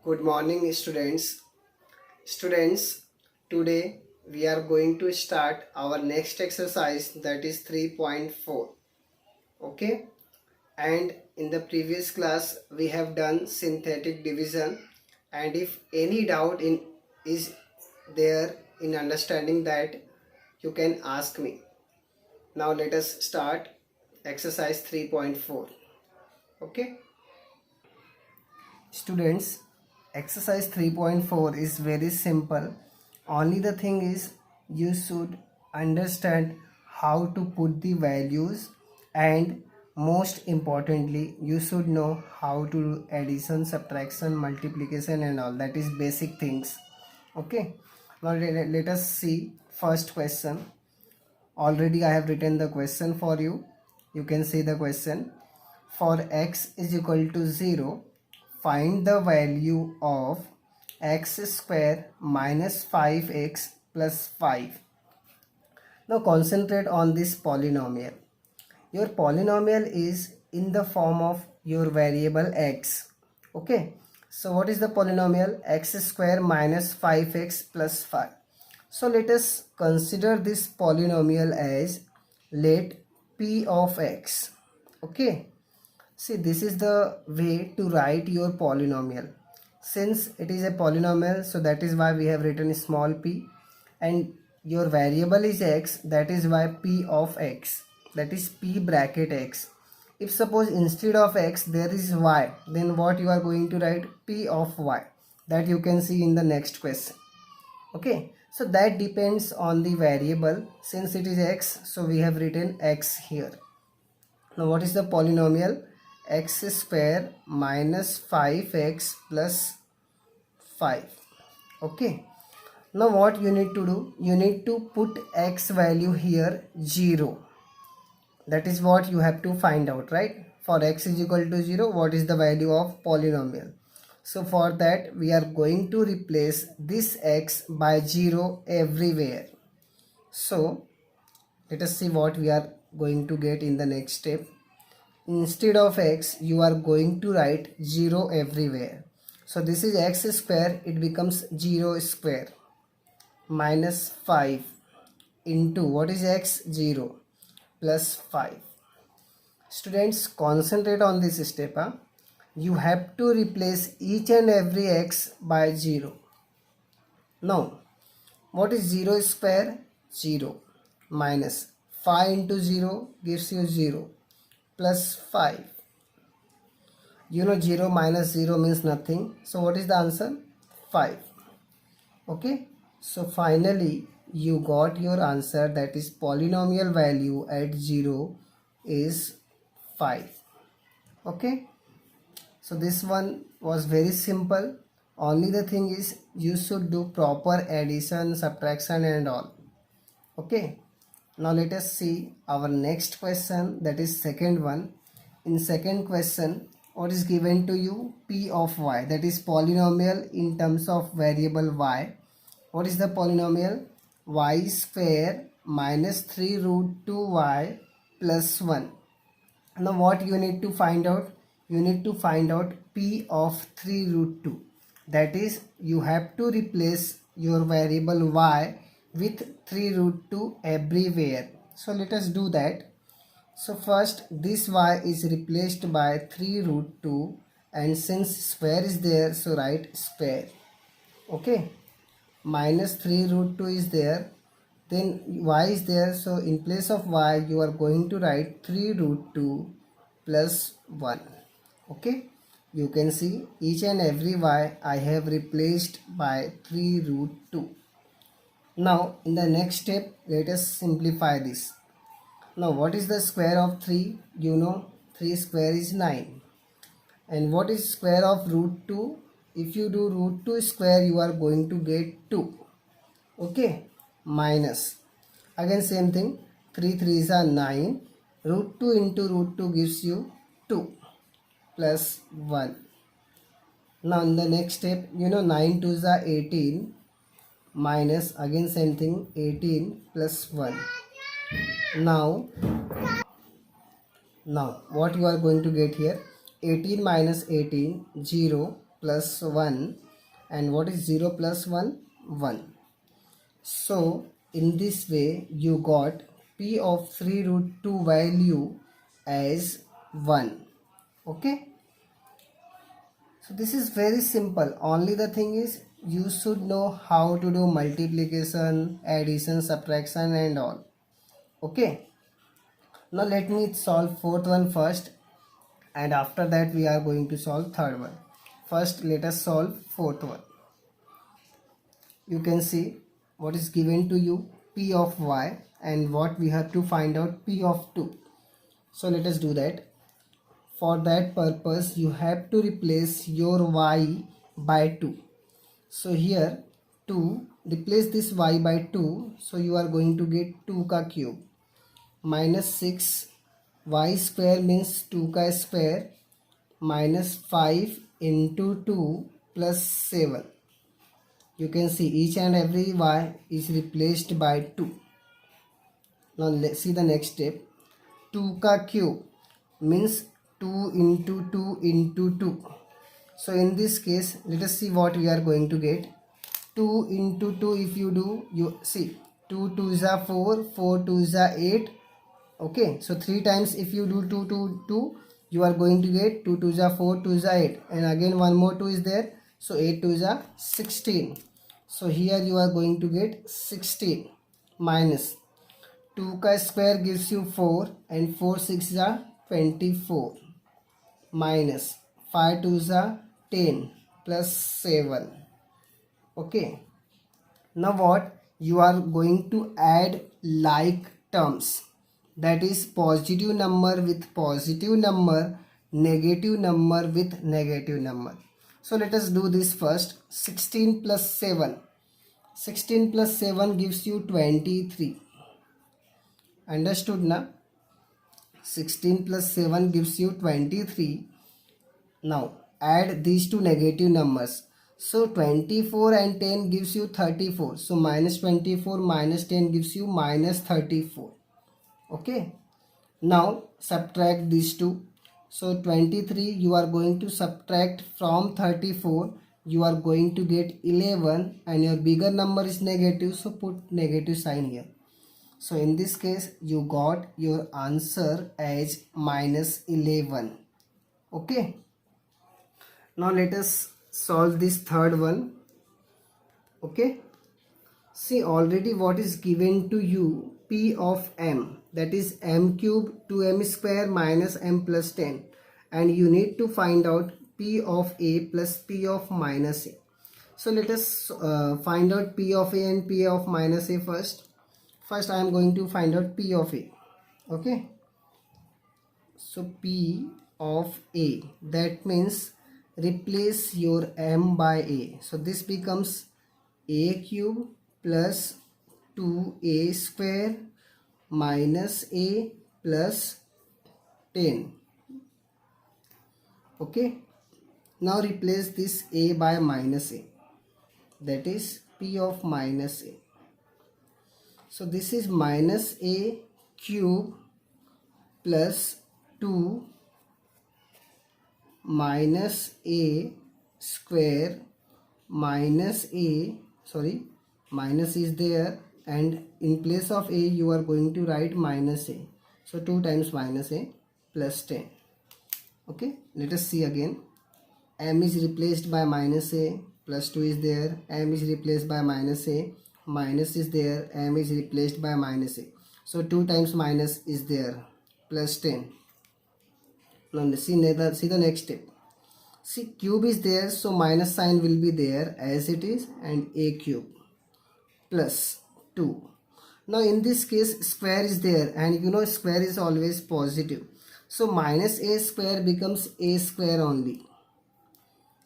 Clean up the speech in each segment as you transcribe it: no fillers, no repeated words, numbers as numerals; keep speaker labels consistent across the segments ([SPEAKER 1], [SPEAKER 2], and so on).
[SPEAKER 1] Good morning, students. Students, today we are going to start our next exercise, that is 3.4. Okay, and in the previous class we have done synthetic division, and if any doubt in is there in understanding that, you can ask me. Now let us start exercise 3.4. Okay, students, exercise 3.4 is very simple. Only the thing is, you should understand how to put the values, and most importantly you should know how to do addition, subtraction, multiplication and all. That is basic things. Okay, now let us see first question. Already I have written the question for you. You can see the question. For x is equal to 0, find the value of x square minus 5x plus 5. Now concentrate on this polynomial. Your polynomial is in the form of your variable x. Okay, so what is the polynomial? X square minus 5x plus 5. So let us consider this polynomial as, let p of x. Okay, see, this is the way to write your polynomial. Since it is a polynomial, so that is why we have written small p, and your variable is x, that is why p of x, that is p bracket x. If suppose instead of x there is y, then what you are going to write? P of y. That you can see in the next question. Okay, so that depends on the variable. Since it is x, so we have written x here. Now what is the polynomial? X square minus 5x plus 5. Okay, now what you need to do? You need to put x value here 0. That is what you have to find out, right? For x is equal to 0, what is the value of polynomial? So for that we are going to replace this x by 0 everywhere. So let us see what we are going to get in the next step. Instead of x you are going to write 0 everywhere. So this is x square, it becomes 0 square minus 5 into what is x? 0 plus 5. Students, concentrate on this step. You have to replace each and every x by 0. Now what is 0 square? 0 minus 5 into 0 gives you 0 plus 5. You know 0 minus 0 means nothing. So what is the answer? 5. Okay. So finally you got your answer, that is polynomial value at 0 is 5. Okay. So this one was very simple. Only the thing is, you should do proper addition, subtraction and all. Okay. Now let us see our next question, that is second one. In second question, what is given to you? P of y, that is polynomial in terms of variable y. What is the polynomial? Y square minus 3 root 2y plus 1. Now what you need to find out? You need to find out p of 3 root 2. That is, you have to replace your variable y with 3 root 2 everywhere. So let us do that. So first this y is replaced by 3 root 2, and since square is there, so write square. Okay, minus 3 root 2 is there, then y is there, so in place of y you are going to write 3 root 2 plus 1. Okay, you can see each and every y I have replaced by 3 root 2. Now in the next step, let us simplify this. Now what is the square of 3? You know 3 square is 9. And what is square of root 2? If you do root 2 square, you are going to get 2. Okay, minus, again same thing, 3 3s are 9. Root 2 into root 2 gives you 2 plus 1. Now in the next step, you know 9 2s are 18, minus, again same thing, 18 plus 1. Now what you are going to get here? 18 minus 18, 0. plus 1, and what is 0 plus 1? 1. So in this way you got p of 3 root 2 value as 1. Okay, so this is very simple. Only the thing is you should know how to do multiplication, addition, subtraction and all. Okay, now let me solve fourth one first, and after that we are going to solve third one. First let us solve fourth one. You can see what is given to you, p of y, and what we have to find out, p of 2. So let us do that. For that purpose you have to replace your y by 2. So here 2, replace this y by 2, so you are going to get 2 ka cube minus 6 y square means 2 ka square minus 5 into 2 plus 7. You can see each and every y is replaced by 2. Now let's see the next step. 2 ka cube means 2 into 2 into 2. So in this case, let us see what we are going to get. 2 into 2, if you do, you see 2 2s are 4, 4 2s are 8. Okay, so 3 times if you do 2 2 2, you are going to get 2 2s are 4, 2s are 8, and again one more 2 is there, so 8 2s are 16. So here you are going to get 16 minus 2 ka square gives you 4, and 4 6 are 24 minus 5 2s are 10 plus 7. Okay, now what you are going to add like terms, that is positive number with positive number, negative number with negative number. So let us do this first. 16 plus 7, 16 plus 7 gives you 23. Understood na? 16 plus 7 gives you 23. Now add these two negative numbers. So 24 and 10 gives you 34. So minus 24 minus 10 gives you minus 34. Okay. Now subtract these two. So 23 you are going to subtract from 34. You are going to get 11, and your bigger number is negative. So put negative sign here. So in this case you got your answer as minus 11. Okay. Now let us solve this third one. Okay, see already what is given to you, p of m, that is m cube 2m square minus m plus 10, and you need to find out p of a plus p of minus a. So let us find out p of a and p of minus a first. First I am going to find out p of a. Okay, so p of a, that means replace your m by a. So this becomes a cube plus 2a square minus a plus 10. Okay, now replace this a by minus a, that is p of minus a. So this is minus a cube plus 2 minus a square minus a, sorry, minus is there, and in place of a you are going to write minus a. So 2 times minus a plus 10. Okay, let us see again. M is replaced by minus a, plus 2 is there, m is replaced by minus a, minus is there, m is replaced by minus a. So 2 times minus is there, plus 10. Now see the next step. See, cube is there, so minus sign will be there as it is, and a cube plus 2. Now in this case square is there, and you know square is always positive. So minus a square becomes a square only.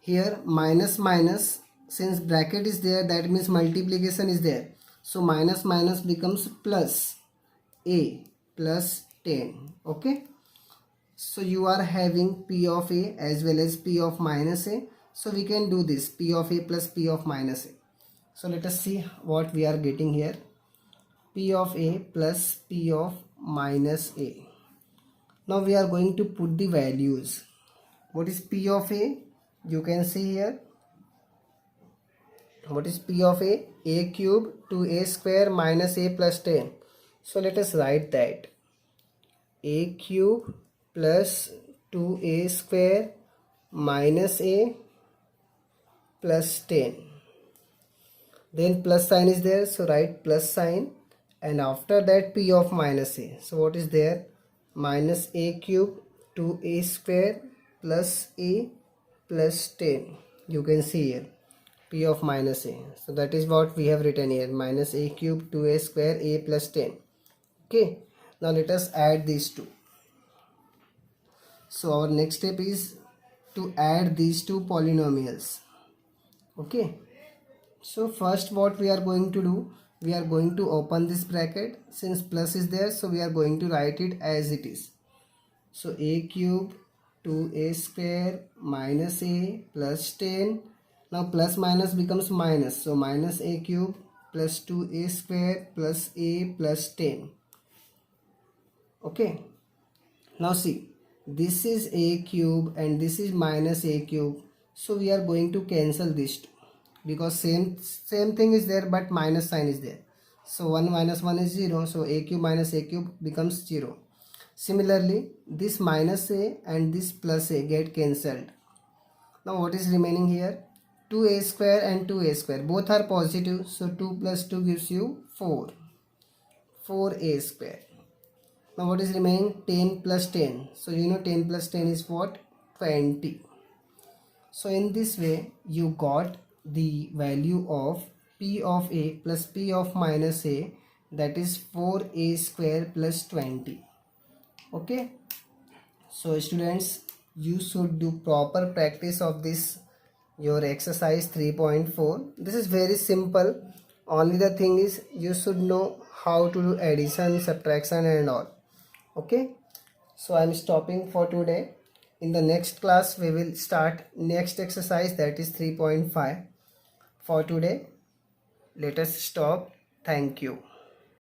[SPEAKER 1] Here minus minus, since bracket is there, that means multiplication is there. So minus minus becomes plus a plus 10. Okay. So you are having p of a as well as p of minus a. So we can do this, p of a plus p of minus a. So let us see what we are getting here. P of a plus p of minus a. Now we are going to put the values. What is p of a? You can see here, what is P of a cube to a square minus a plus 10. So let us write that a cube plus 2a square minus a plus 10. Then plus sign is there, so write plus sign, and after that P of minus a. So what is there? Minus a cube to a square plus a plus 10. You can see here P of minus a. So that is what we have written here, minus a cube to a square a plus 10. Okay, now let us add these two. So our next step is to add these two polynomials. Okay, so first what we are going to do, we are going to open this bracket. Since plus is there, so we are going to write it as it is. So a cube to a square minus a plus 10. Now plus minus becomes minus, so minus a cube plus 2a square plus a plus 10. Okay, now see, this is a cube and this is minus a cube, so we are going to cancel these two because same thing is there but minus sign is there. So 1 minus 1 is 0, so a cube minus a cube becomes 0. Similarly, this minus a and this plus a get cancelled. Now what is remaining here? 2a square and 2a square, both are positive, so 2 plus 2 gives you 4, 4a square. Now what is remaining? 10 plus 10. So you know 10 plus 10 is what? 20. So in this way you got the value of P of a plus P of minus a, that is 4a square plus 20. Okay. So students, you should do proper practice of this, your exercise 3.4. This is very simple. Only the thing is you should know how to do addition, subtraction and all. Okay, so I'm stopping for today. In the next class we will start next exercise, that is 3.5. For today let us stop. Thank you.